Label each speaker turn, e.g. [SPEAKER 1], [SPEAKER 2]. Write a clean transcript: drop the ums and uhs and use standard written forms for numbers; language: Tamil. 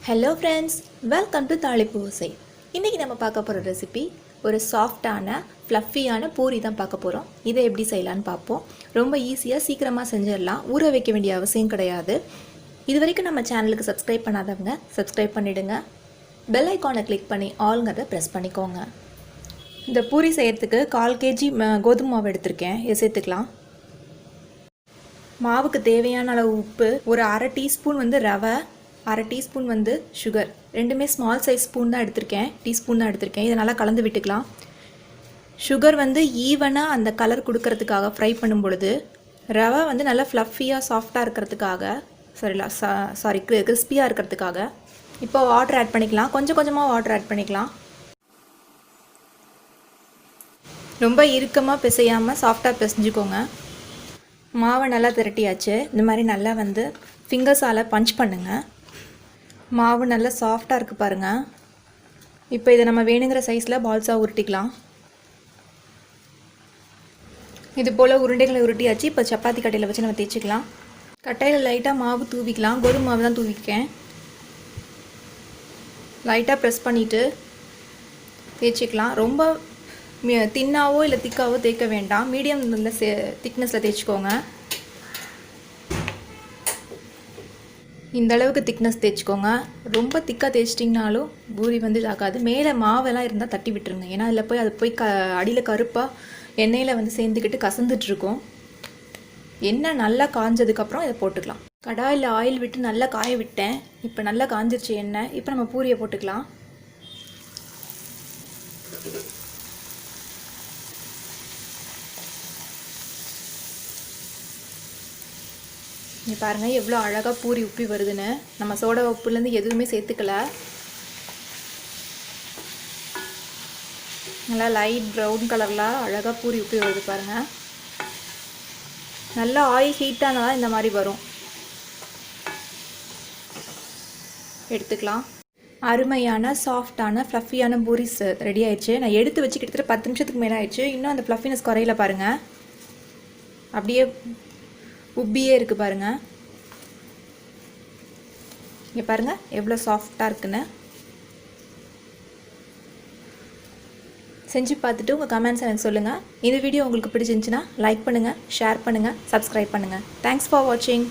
[SPEAKER 1] ஹலோ ஃப்ரெண்ட்ஸ், வெல்கம் டு தாளிப்பு ஓசை. இன்றைக்கி நம்ம பார்க்க போகிற ரெசிபி ஒரு சாஃப்டான ஃப்ளஃபியான பூரி தான் பார்க்க போகிறோம். இதை எப்படி செய்யலான்னு பார்ப்போம். ரொம்ப ஈஸியாக சீக்கிரமாக செஞ்சிடலாம். ஊற வைக்க வேண்டிய அவசியம் கிடையாது. இது வரைக்கும் நம்ம சேனலுக்கு சப்ஸ்கிரைப் பண்ணாதவங்க சப்ஸ்கிரைப் பண்ணிவிடுங்க. பெல் ஐக்கானை கிளிக் பண்ணி ஆல்ங்கிறத ப்ரெஸ் பண்ணிக்கோங்க. இந்த பூரி செய்கிறதுக்கு 1/4 kg கோதுமை மாவு எடுத்திருக்கேன். இதை சேர்த்துக்கலாம். மாவுக்கு தேவையான அளவு உப்பு, ஒரு 1/2 டீஸ்பூன் ரவை, 1/2 டீஸ்பூன் சுகர், ரெண்டுமே ஸ்மால் சைஸ் ஸ்பூன் தான் எடுத்திருக்கேன், டீஸ்பூன் தான் எடுத்திருக்கேன். இதை நல்லா கலந்து விட்டுக்கலாம். சுகர் ஈவனாக அந்த கலர் கொடுக்கறதுக்காக ஃப்ரை பண்ணும் பொழுது, ரவை நல்லா ஃப்ளஃபியாக சாஃப்டாக இருக்கிறதுக்காக கிறிஸ்பியாக இருக்கிறதுக்காக. இப்போ வாட்டர் ஆட் பண்ணிக்கலாம். கொஞ்சம் கொஞ்சமாக வாட்டர் ஆட் பண்ணிக்கலாம். ரொம்ப இறுக்கமாக பிசையாமல் சாஃப்டாக பிசைஞ்சுக்கோங்க. மாவை நல்லா திரட்டியாச்சு. இந்த மாதிரி நல்லா ஃபிங்கர்ஸால் பஞ்ச் பண்ணுங்கள். மாவு நல்லா சாஃப்டாக இருக்குது பாருங்கள். இப்போ இதை நம்ம வேணுங்கிற சைஸில் பால்ஸாக உருட்டிக்கலாம். இது போல் உருண்டைகளை உருட்டியாச்சு. இப்போ சப்பாத்தி கட்டையில் வச்சு நம்ம தேய்ச்சிக்கலாம். கட்டையில் லைட்டாக மாவு தூவிக்கலாம். கோதுமை மாவு தான் தூவிக்கேன். லைட்டாக ப்ரெஸ் பண்ணிவிட்டு தேய்ச்சிக்கலாம். ரொம்ப தின்னாவோ இல்லை திக்காவோ தேய்க்க வேண்டாம். மீடியம் திக்னஸில் தேய்ச்சிக்கோங்க. இந்த அளவுக்கு திக்னஸ் தேய்ச்சிக்கோங்க. ரொம்ப திக்காக தேய்ச்சிட்டிங்கனாலும் பூரி இதாகாது. மேலே மாவெல்லாம் இருந்தால் தட்டி விட்டுருங்க. ஏன்னா அதில் போய் அது போய் அடியில் கருப்பாக எண்ணெயில் சேர்ந்துக்கிட்டு கசந்துட்ருக்கும். எண்ணெய் நல்லா காஞ்சதுக்கப்புறம் இதை போட்டுக்கலாம். கடாயில் ஆயில் விட்டு நல்லா காய விட்டேன். இப்போ நல்லா காஞ்சிருச்சு எண்ணெய். இப்போ நம்ம பூரியை போட்டுக்கலாம். இங்கே பாருங்கள் எவ்வளோ அழகாக பூரி உப்பி வருதுன்னு. நம்ம சோடா உப்புலேருந்து எதுவுமே சேர்த்துக்கல. நல்லா லைட் ப்ரௌன் கலரில் அழகாக பூரி உப்பி வருது பாருங்கள். நல்லா ஆயில் ஹீட்டானதான் இந்த மாதிரி வரும். எடுத்துக்கலாம். அருமையான சாஃப்டான ஃப்ளஃபியான பூரிஸ் ரெடி ஆயிடுச்சு. நான் எடுத்து வச்சு கிட்டத்தட்ட 10 நிமிஷத்துக்கு மேலே ஆயிடுச்சு. இன்னும் அந்த ஃப்ளஃபினஸ் குறையில பாருங்கள். அப்படியே உப்பியே இருக்குது பாருங்கள். இங்கே பாருங்கள் எவ்வளோ சாஃப்டாக இருக்குன்னு. செஞ்சு பார்த்துட்டு உங்கள் கமெண்ட்ஸ் எனக்கு சொல்லுங்கள். இந்த வீடியோ உங்களுக்கு பிடிச்சிருந்துச்சுன்னா லைக் பண்ணுங்கள், ஷேர் பண்ணுங்கள், சப்ஸ்கிரைப் பண்ணுங்கள். தேங்க்ஸ் ஃபார் வாட்சிங்.